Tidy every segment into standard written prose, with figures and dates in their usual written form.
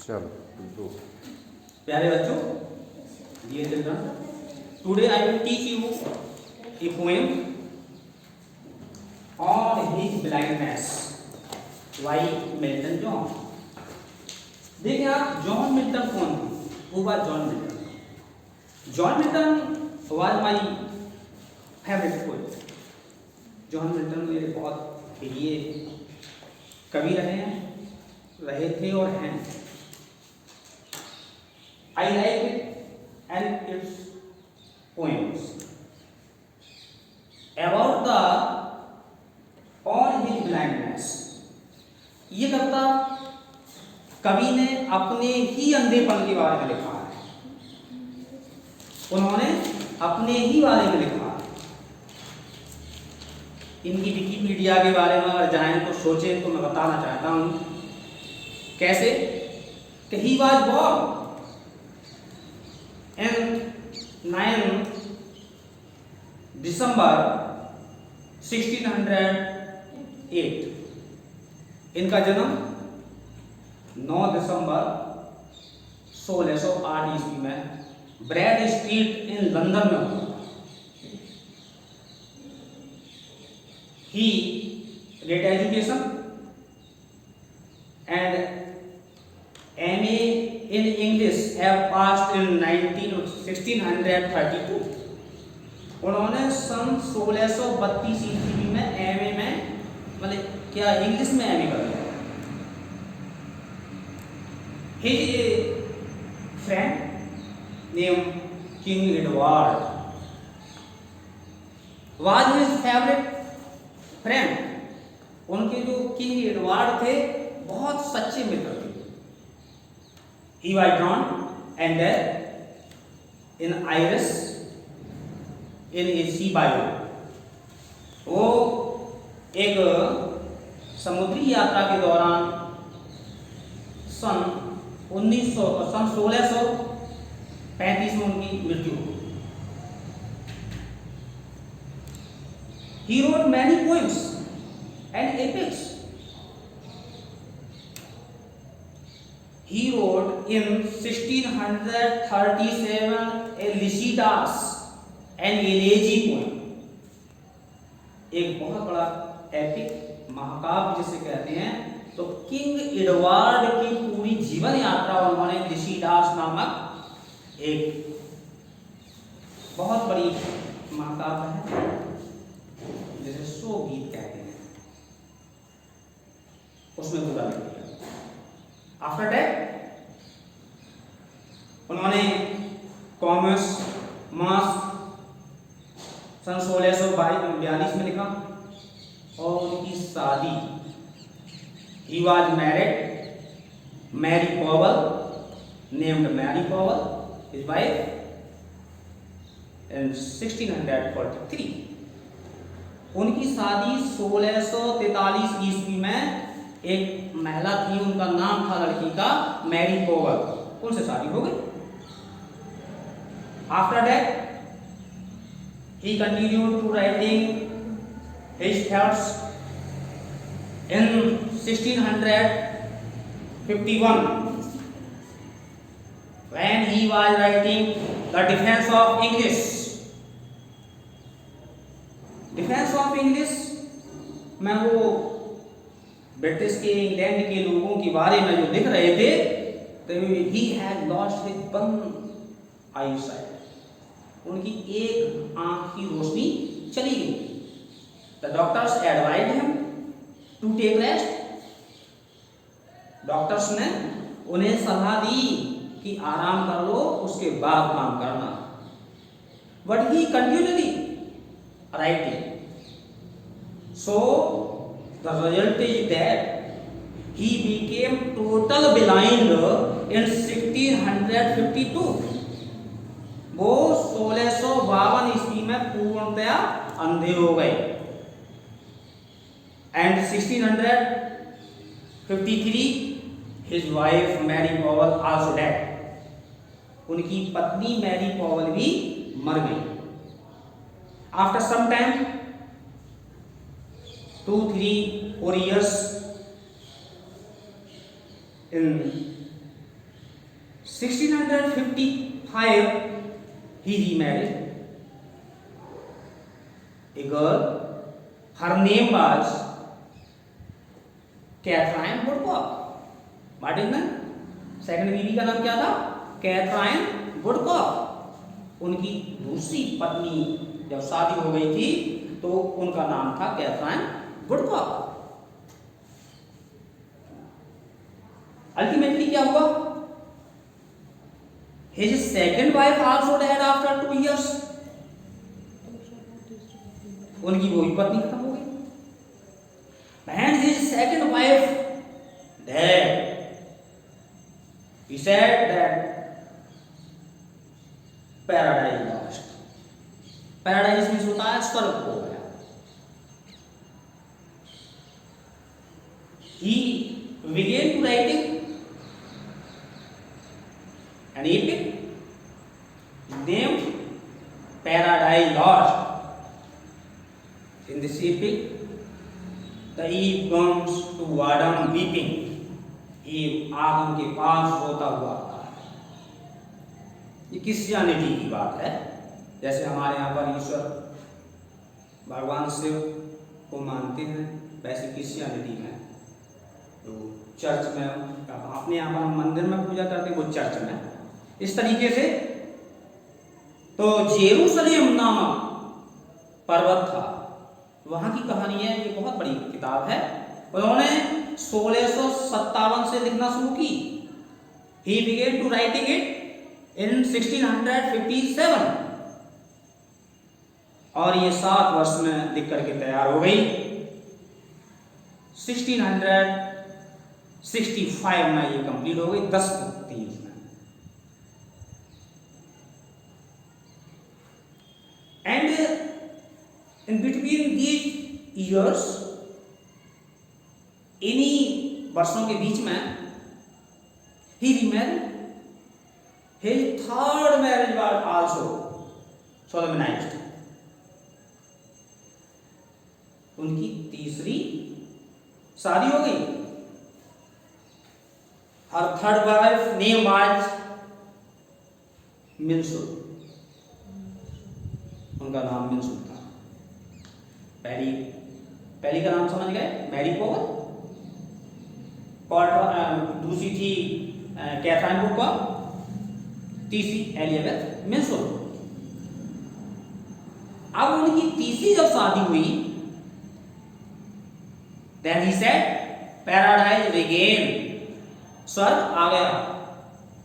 चलो दो। प्यारे बच्चों, dear children, today I will teach you a poem on his blindness by Milton John. देखिए आप, जॉन मिल्टन कौन थे? वो बात John Milton. John Milton was my favourite poet. John Milton मेरे बहुत प्रिय कवि रहे थे और हैं। I like it and its poems about the on his blindness। ये कविता कवि ने अपने ही अंधेपन के बारे में लिखा है। उन्होंने अपने ही बारे में लिखा है। इनकी विकिपीडिया के बारे में अगर जाएं तो सोचें तो मैं बताना चाहता हूं कैसे कि ही वाज बॉर्न in 9 दिसंबर 1608। इनका जन्म 9 दिसंबर 1608 ईस्वी में ब्रैड स्ट्रीट इन लंदन में हुआ। He get education and MA in English have passed in 1632। उन्होंने सन 1632 ईस्वी में MA में मतलब क्या इंग्लिश में MA कर लिया। His friend named King Edward was his favorite friend। उनके जो किंग एडवर्ड थे बहुत सच्चे मित्र थे। He was drawn and in Iris in a sea bio। वो एक समुद्री यात्रा के दौरान सन 1635 में उनकी मृत्यु हुई। He wrote many poems and epics। He wrote in 1637 a Lycidas an elegy poem। एक बहुत बड़ा एपिक महाकाव्य जिसे कहते हैं। तो किंग एडवर्ड की पूरी जीवन यात्रा उन्होंने लिसिडास नामक एक बहुत बड़ी महाकाव्य है जिसे सो गीत कहते हैं, उसमें पूरा लिख दिया। आफ्टर दैट उन्होंने कॉमर्स मास सन 1642 में लिखा और उनकी शादी he was married Mary Powell named Mary Powell his wife in 1643। उनकी शादी 1643 ईस्वी में एक महिला थी, उनका नाम था लड़की का मैरी पॉवल, उनसे शादी हो गई। After that he continued to writing his thoughts in 1651 when he was writing the defense of English। Defence of English में वो ब्रिटिश के इंग्लैंड के लोगों के बारे में जो लिख रहे थे तो he had lost his one eyesight। उनकी एक आंख की रोशनी चली गई। The doctors advised him to take rest। Doctors ने उन्हें सलाह दी कि आराम कर लो, उसके बाद काम करना। But he continually writing। So the result is that he became total blind in 1652। वो 1652 ईस्वी में पूर्णतया अंधे हो गए। And 1653 his wife Mary Powell also dead। उनकी पत्नी मैरी पॉवल भी मर गई। After some time 2-3-4 years in 1655 he remarried a girl. Her name was Catherine Woodcock. What is that? Second बीवी का नाम क्या था? Catherine Woodcock. उनकी दूसरी पत्नी जब शादी हो गई थी तो उनका नाम था कैथराइन वुडकॉक. अल्टीमेटली क्या हुआ? His second wife also died after 2 years. उनकी वो भी पत्नी खत्म हो गई. And his second wife died. He said that paradise lost. Paradise means होता है स्वर्ग हो गया. He began to writing an epic named Paradise Lost. In this epic, the Eve comes to Adam weeping. Eve आदम के पास रोता हुआ आता है. ये क्रिश्चियनिटी की बात है. जैसे हमारे यहाँ पर ईश्वर भगवान शिव को मानते हैं, वैसे क्रिश्चियनिटी में तो चर्च में अपने यहाँ पर हम मंदिर में पूजा करते हैं, वो चर्च में इस तरीके से. तो जेरूसलेम नामक पर्वत था, वहां की कहानी है. ये बहुत बड़ी किताब है. उन्होंने 1657 से लिखना शुरू की. He began to writing it in 1657 और ये 7 वर्ष में लिख करके तैयार हो गई. 1665 में ये कंप्लीट हो गई. 10 थी इसमें. And in between these years, इन्हीं वर्षों के बीच में he remarried. His third marriage was also solemnized. उनकी तीसरी शादी हो गई. Her third wife name was मिन्सुर. उनका नाम मिन्सुर था. पहली का नाम समझ गए, मैरी पॉल. दूसरी थी कैथराइन वुडकॉक. तीसरी एलिजाबेथ मिन्सुर. अब उनकी तीसरी जब शादी हुई, then he said paradise again. स्वर्ग आ गया.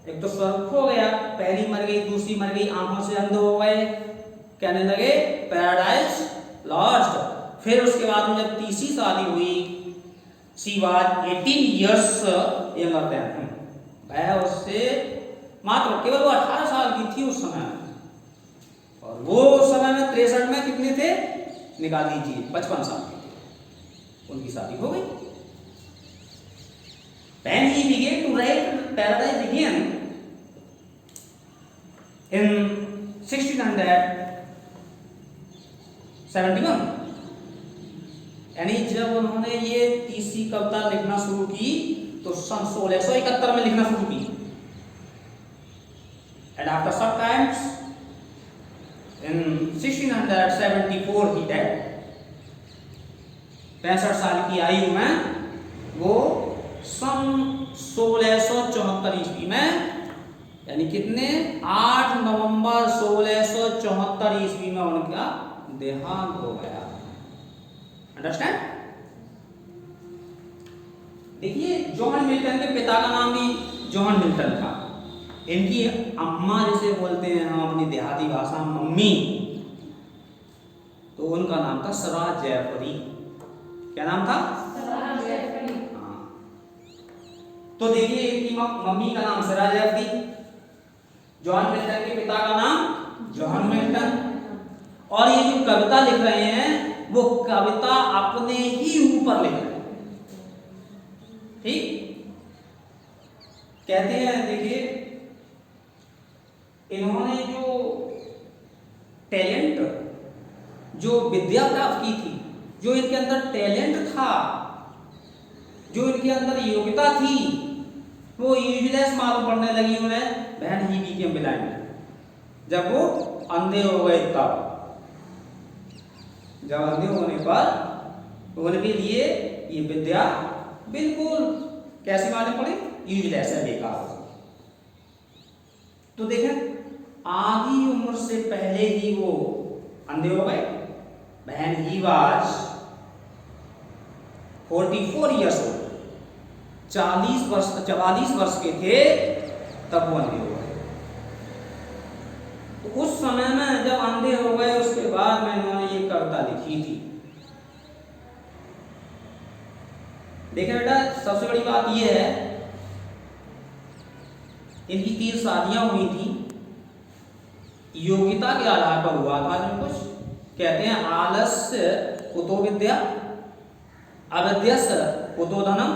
एक तो स्वर्ग खो गया, पहली मर गई, दूसरी मर गई, आंखों से अंधे हो गए, कहने लगे पैराडाइज लॉस्ट. फिर उसके बाद में जब तीसरी शादी हुई, she was 18 years younger than. वह उससे मात्र केवल वो 18 साल की थी उस समय. और वो समय में 63 में कितने थे निकाल दीजिए, 55 साल के थे. उनकी शादी हो गई. Then he began to write Paradise again in 1671. यानी जब उन्होंने ये तीसरी कविता लिखना शुरू की तो सन 1671 में लिखना शुरू की. And after some times in 1674 he died. 65 साल की आयु में वो सन 1674 ईस्वी में, यानी कितने 8 नवंबर 1674 ईस्वी में उनका देहांत हो गया. अंडरस्टैंड? देखिए, जॉन मिल्टन के पिता का नाम भी जॉन मिल्टन था. इनकी अम्मा जिसे बोलते हैं हम अपनी देहाती भाषा मम्मी, तो उनका नाम था सरा जयफरी. क्या नाम था? सरा जयफरी. हाँ. तो देखिए, इनकी मम्मी का नाम सरा जयफरी, जॉन मिल्टन के पिता का नाम जॉन मिल्टन. और ये जो कविता लिख रहे हैं वो कविता अपने ही ऊपर लिख रहे हैं. ठीक कहते हैं. देखिए, इन्होंने जो टैलेंट, जो विद्या प्राप्त की थी, जो इनके अंदर टैलेंट था, जो इनके अंदर योग्यता थी, वो यूजलेस मालूम पड़ने लगी उन्हें। बहन ही बिकेम ब्लाइंड। जब वो अंधे हो गए तब, जब अंधे होने पर उनके लिए ये विद्या बिल्कुल कैसी मालूम पड़ी, यूजलेस है, बेकार। तो देखें आधी उम्र से पहले ही वो अंधे हो गए। बहन ही वाज 44 ईयर्स ओल्ड, 44 वर्ष के थे तब वो अंधे हो गए। तो उस समय में जब अंधे हो गए उसके बाद में इन्होंने ये कविता लिखी थी। देखिए बेटा, सबसे बड़ी बात ये है, इनकी 3 शादियां हुई थी, योग्यता के आधार पर हुआ था जो कुछ कहते हैं। आलस्य कुतो विद्या, अविद्यस्य कुतो धनम,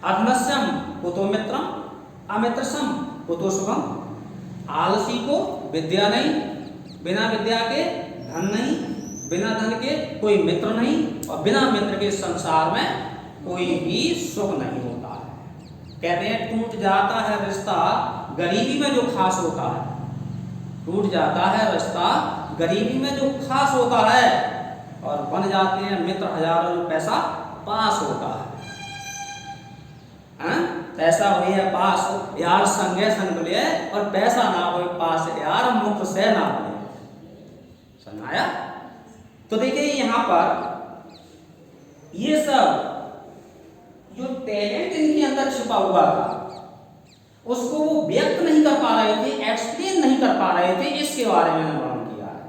अधमस्यम कुतो मित्रम, अमित्रसम कुतो शुभम। आलसी को विद्या नहीं, बिना विद्या के धन नहीं, बिना धन के कोई मित्र नहीं, और बिना मित्र के संसार में कोई भी सुख नहीं होता है। कहते हैं टूट जाता है रिश्ता गरीबी में जो खास होता है, टूट जाता है रिश्ता गरीबी में जो खास होता है, और बन जाते हैं मित्र हजारों जो पैसा पास होता है। पैसा हुई है पास यार संगे संग बोले, और पैसा ना हो पास यार मुख से ना बोले। समझाया? तो देखिए यहाँ पर ये सब जो टैलेंट इनके अंदर छिपा हुआ था उसको वो व्यक्त नहीं कर पा रहे थे, एक्सप्लेन नहीं कर पा रहे थे, इसके बारे में वर्णन किया है।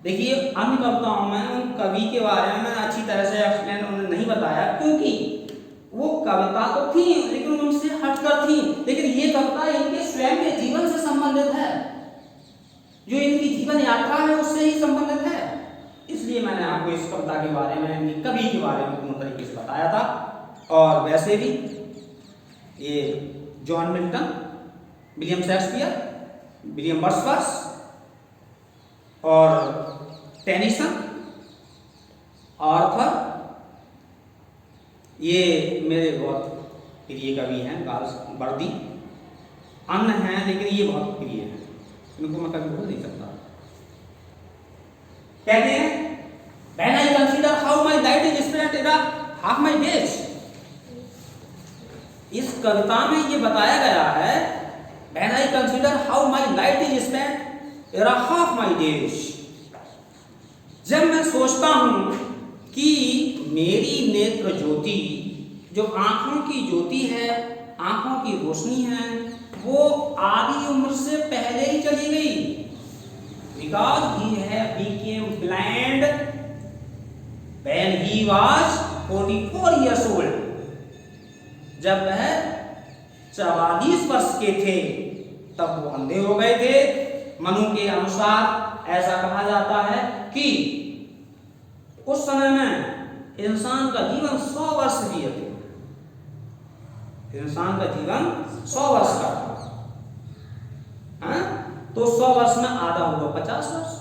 देखिए अन्य कविताओं में उन कवि के बारे में अच्छी तरह से एक्सप्लेन उन्होंने नहीं बताया, क्योंकि वो कविता तो थी लेकिन उनसे हटकर थी। लेकिन ये कविता इनके स्वयं के जीवन से संबंधित है, जो इनकी जीवन यात्रा है उससे ही संबंधित है। इसलिए मैंने आपको इस कविता के बारे में, इनकी कवि के बारे में पूर्ण तरीके से बताया था। और वैसे भी ये John Milton, William Shakespeare, William Wordsworth और टेनिसन, आर्थर, ये मेरे बहुत प्रिय कवि हैं। वर्दी अन्य हैं लेकिन ये बहुत प्रिय हैं, इनको मैं कभी भूल नहीं सकता। कहते हैं when I consider how my light is spent in half my days। इस कविता में ये बताया गया है when I consider how my light is spent in half my days। जब मैं सोचता हूं कि मेरी नेत्र ज्योति, जो आंखों की ज्योति है, आंखों की रोशनी है, वो आधी उम्र से पहले ही चली गई। Because he had became blind when he was 44 years old। जब वह 44 वर्ष के थे तब वो अंधे हो गए थे। मनु के अनुसार ऐसा कहा जाता है कि उस समय में इंसान का जीवन 100 वर्ष जिए थे। इंसान का जीवन 100 वर्ष का था, तो 100 वर्ष में आधा होगा 50 वर्ष।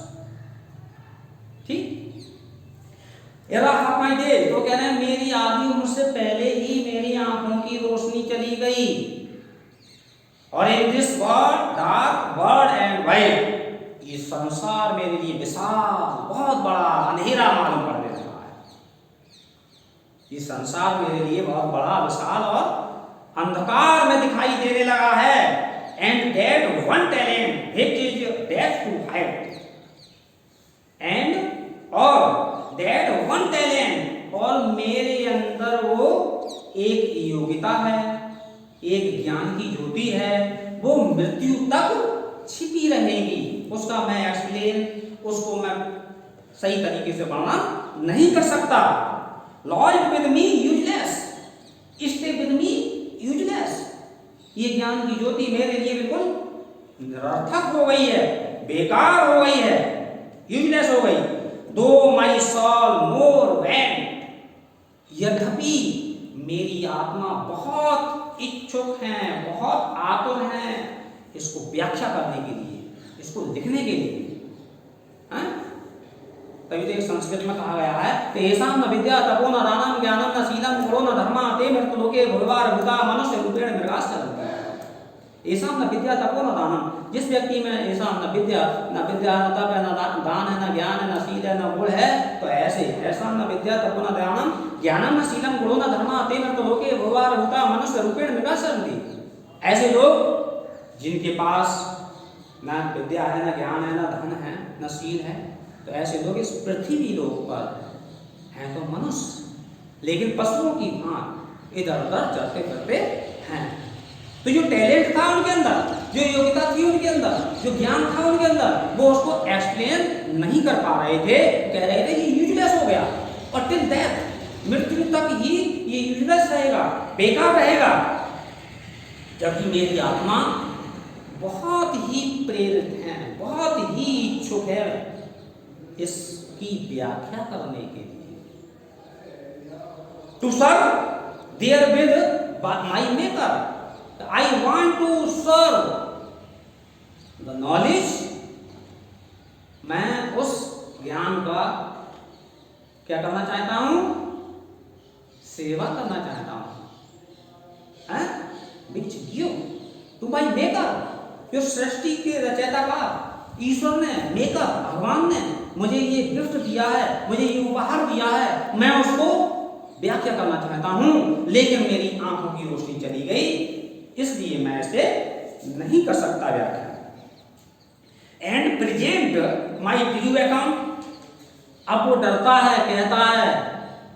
ठीक, तो कह रहे हैं मेरी आधी उम्र से पहले ही मेरी आंखों की रोशनी चली गई। और in this world dark world and wide, ये संसार मेरे लिए विशाल बहुत बड़ा अंधेरा मालूम पड़ने लगा है। ये संसार मेरे लिए बहुत बड़ा विशाल और अंधकार में दिखाई देने लगा है। And that one talent which is death to hide, and और that one talent, और मेरे अंदर वो एक योग्यता है, एक ज्ञान की ज्योति है, वो मृत्यु तक छिपी रहेगी। उसका मैं एक्सप्लेन, उसको मैं सही तरीके से वर्णन नहीं कर सकता। Lord with me useless, stay with me useless. ये ज्ञान की ज्योति मेरे लिए बिल्कुल निरर्थक हो गई है, बेकार हो गई है, यूजलेस हो गई। दो माई सॉल मोर वैन, यद्यपि मेरी आत्मा बहुत इच्छुक है, बहुत आतुर है इसको व्याख्या करने के लिए, इसको लिखने के लिए। तभी तो एक संस्कृत में कहा गया है तेषां न विद्या तपो न दानं ज्ञानं न शीलं गुणो न धर्मा ते मृत्युलोके भूर्भुवः भूता मनुष्य रूपेण मृगाश्च ददति। ऐसा न विद्या तपो न दानं, जिस व्यक्ति में ऐसा न विद्या न तप है, न दान है, न ज्ञान है, न शील है, न गुण है, तो ऐसा न विद्या तपो न दानं ज्ञानं न शीलं गुणो न धर्मा ते मृत्युलोके भूर्भुवः भूता मनुष्य रूपेण मृगाश्च ददति। ऐसे लोग जिनके पास न विद्या है, न ज्ञान है, न धन है, न शील है, तो ऐसे लोग इस पृथ्वी लोक पर हैं तो मनुष्य, लेकिन पशुओं की भांति इधर उधर चलते फिरते हैं। तो जो टैलेंट था उनके अंदर, जो योग्यता थी उनके अंदर, जो ज्ञान था उनके अंदर, वो उसको एक्सप्लेन नहीं कर पा रहे थे, कह रहे थे ये यूजलेस हो गया, और टिल डेथ, मृत्यु तक ही ये यूजलेस रहेगा, बेकार रहेगा। जबकि मेरी आत्मा बहुत ही प्रेरित है, बहुत ही इच्छुक है इसकी व्याख्या करने के लिए। To serve therewith my maker, I want to serve the knowledge. मैं उस ज्ञान का क्या करना चाहता हूं? सेवा करना चाहता हूं। Which give to my maker, जो सृष्टि के रचयिता का ईश्वर ने, मेकर भगवान ने मुझे ये गिफ्ट दिया है, मुझे ये उपहार दिया है, मैं उसको व्याख्या करना चाहता हूं, लेकिन मेरी आंखों की रोशनी चली गई, इसलिए मैं इसे नहीं कर सकता व्याख्या। And present my due account, अब वो डरता है, कहता है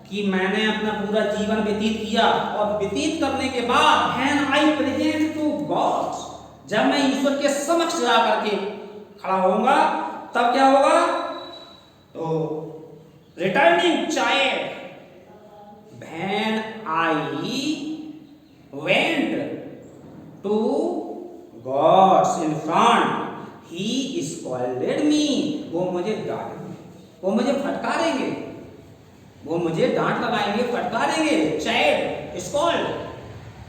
कि मैंने अपना पूरा जीवन व्यतीत किया, और व्यतीत करने के बाद when I present to God, जब मैं ईश्वर के समक्ष जा करके खड़ा होऊंगा, तब क्या होगा? तो returning child, when I went to gods in front, he scolded me, वो मुझे डांटेंगे, वो मुझे फटकारेंगे, वो मुझे डांट लगाएंगे, फटकारेंगे। चाइल्ड स्कॉल्ड,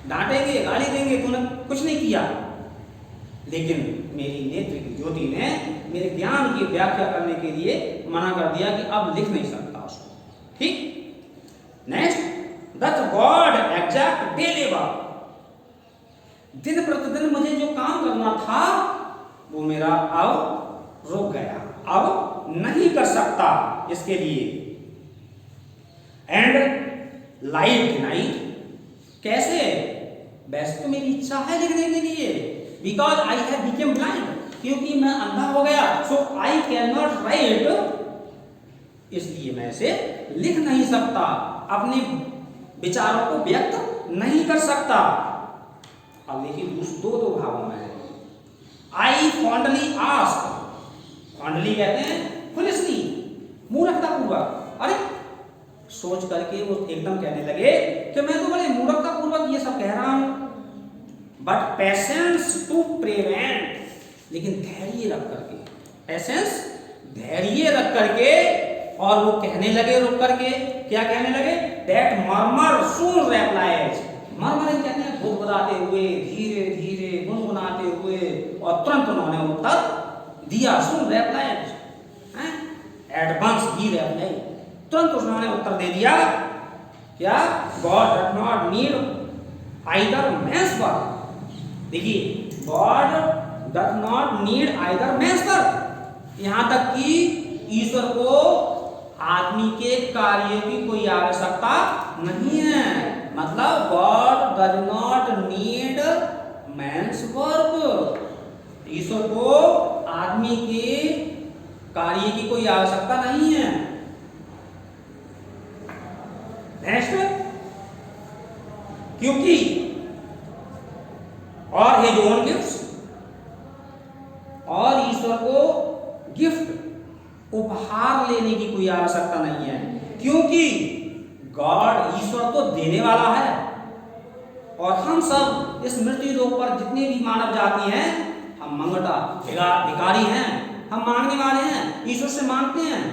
डांटेंगे, गाली देंगे, तूने कुछ नहीं किया। लेकिन मेरी नेत्र की ज्योति ने मेरे ज्ञान की व्याख्या करने के लिए मना कर दिया कि अब लिख नहीं सकता उसको। ठीक। Next, that God exact daily work, दिन प्रतिदिन मुझे जो काम करना था वो मेरा अब रुक गया, अब नहीं कर सकता इसके लिए। एंड लाइट नाइट, कैसे? वैसे तो मेरी इच्छा है लिखने के लिए, because I have become blind, क्योंकि मैं अंधा हो गया, सो आई कैन नॉट राइट, इसलिए मैं इसे लिख नहीं सकता, अपने विचारों को व्यक्त नहीं कर सकता। अब देखिए दो भागों में है। आई फॉन्डली आस्क, फॉन्डली कहते हैं फुलिशली, मूर्खता पूर्वक, अरे सोच करके वो एकदम कहने लगे कि मैं तो बड़े मूर्खता पूर्वक ये सब कह रहा हूं, बट पेशेंस टू प्रिवेंट, लेकिन धैर्य रख करके, पेशेंस धैर्य रख करके, और वो कहने लगे रुक करके, क्या कहने लगे? That murmur soon replies, murmur कहते हैं गुदगुदाते हुए, धीरे धीरे गुनगुनाते हुए, और तुरंत उन्होंने उत्तर दिया। Soon replies, at once he replies, तुरंत उन्होंने उत्तर दे दिया। क्या? God does not need either man's work, देखिए God does not need either man's work, यहां तक कि ईश्वर को आदमी के कार्य की कोई आवश्यकता नहीं है। मतलब God does not need man's work, ईश्वर को आदमी के कार्य की कोई आवश्यकता नहीं है। नेक्स्ट, क्योंकि और हिज ओन गिफ्ट्स, और ईश्वर को गिफ्ट उपहार लेने की कोई आवश्यकता नहीं है, क्योंकि गॉड ईश्वर तो देने वाला है, और हम सब इस मृत्यु लोक पर जितने भी मानव जाति हैं, हम मंगता भिखारी हैं, हम मांगने वाले हैं, ईश्वर से मांगते हैं।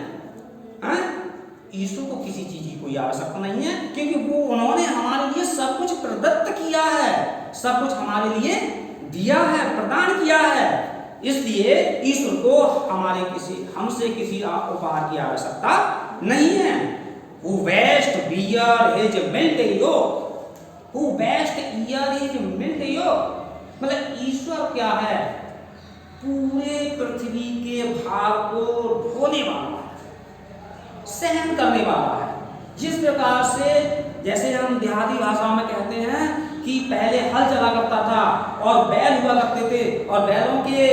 ईश्वर को किसी चीज की कोई आवश्यकता नहीं है, क्योंकि वो उन्होंने हमारे लिए सब कुछ प्रदत्त किया है, सब कुछ हमारे लिए दिया है, प्रदान किया है। इसलिए ईश्वर को हमसे किसी उपहार की आवश्यकता नहीं है। Who best bear his milk yoke? Who best bear his milk yoke? मतलब ईश्वर क्या है? पूरे पृथ्वी के भार को ढोने वाला है, सहन करने वाला है। जिस प्रकार से, जैसे हम देहाती भाषा में कहते हैं कि पहले हल चला करता था और बैल हुआ करते थे और बैलों के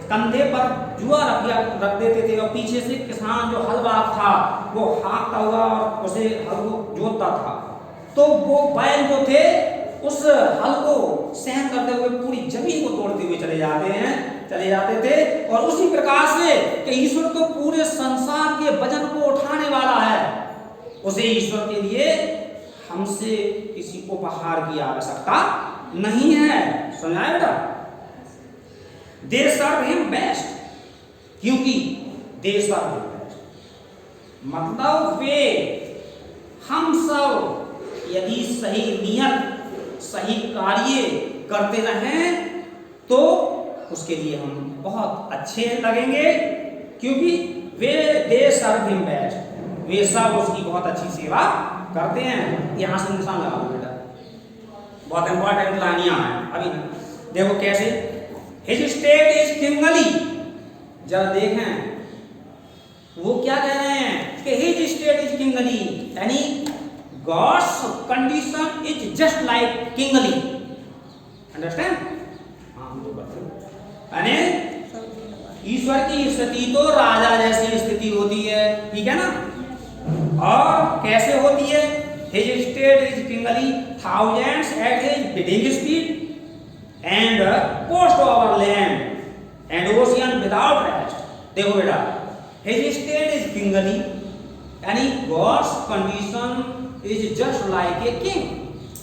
कंधे पर जुआ रख देते थे और पीछे से किसान जो हलवार था वो हाँकता हुआ और उसे हल को जोतता था, तो वो बैल जो थे उस हल को सहन करते हुए पूरी जमीन को तोड़ते हुए चले जाते थे। और उसी प्रकार से कि ईश्वर तो पूरे संसार के वजन को उठाने वाला है, उसे ईश्वर के लिए हमसे किसी उपहार की आवश्यकता नहीं है। समझाया बेटा? They serve him best, क्योंकि they serve him best मतलब वे हम सब यदि सही नियत सही कार्य करते रहें तो उसके लिए हम बहुत अच्छे लगेंगे, क्योंकि वे they serve him best, वे सब उसकी बहुत अच्छी सेवा करते हैं। यहां से निशान लगा दो बेटा, बहुत इंपॉर्टेंट लाइनियां हैं। अभी देखो कैसे His state is kingly, जब देखें वो क्या कह रहे हैं कि his state is kingly, यानी God's condition is just like kingly. Understand? यानी ईश्वर की स्थिति तो राजा जैसी स्थिति होती है, ठीक है ना? और कैसे होती है? His state is kingly, thousands at his bidding speed and coast over land and ocean without rest. देखो बेटा, his state is kingly, यानी God's condition is just like a king.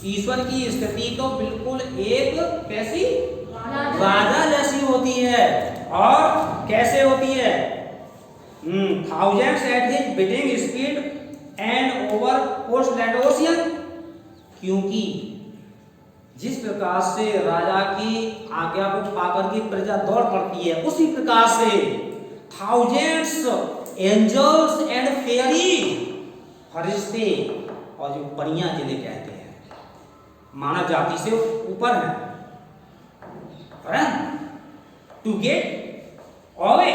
ईश्वर की स्थिति तो बिल्कुल एक कैसी राजा जैसी होती है। और कैसे होती है? thousands at his bidding speed and over coast land ocean, क्योंकि जिस प्रकार से राजा की आज्ञा को पाकर के प्रजा दौड़ पड़ती है, उसी प्रकार से थाउजेंड्स एंजल्स एंड फेयरीज, फरिश्ते और जो परियां जिन्हें कहते हैं, मानव जाति से ऊपर है, to get away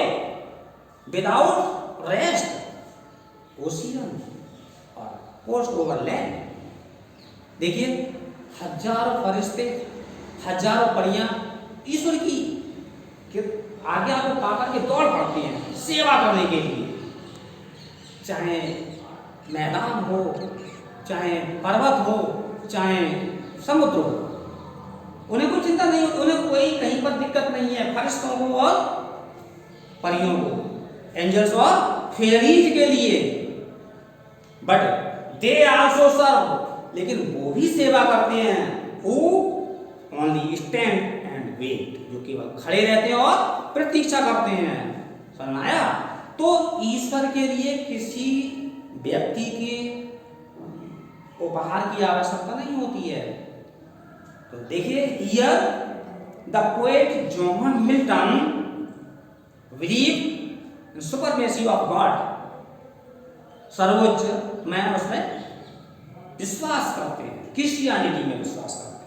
without rest ocean और कोस्ट ओवर लैंड। देखिए हजारों फरिश्ते, हजारों परियां ईश्वर की आज्ञा को पाकर के दौड़ पड़ती हैं सेवा करने के लिए, चाहे मैदान हो, चाहे पर्वत हो, चाहे समुद्र हो, उन्हें कोई चिंता नहीं होती, उन्हें कोई कहीं पर दिक्कत नहीं है। फरिश्तों को और परियों को, एंजल्स और फेयरीज के लिए, बट दे आल्सो सर्व, लेकिन वो भी सेवा करते हैं। Who only stand and wait, जो केवल खड़े रहते हैं और प्रतीक्षा करते हैं। समझ में आया? तो ईश्वर के लिए किसी व्यक्ति के उपहार की आवश्यकता नहीं होती है। तो देखिए here the poet John Milton believe in supremacy of God, सर्वोच्च में उसमें विश्वास करते हैं, क्रिश्चियनिटी में विश्वास करते हैं।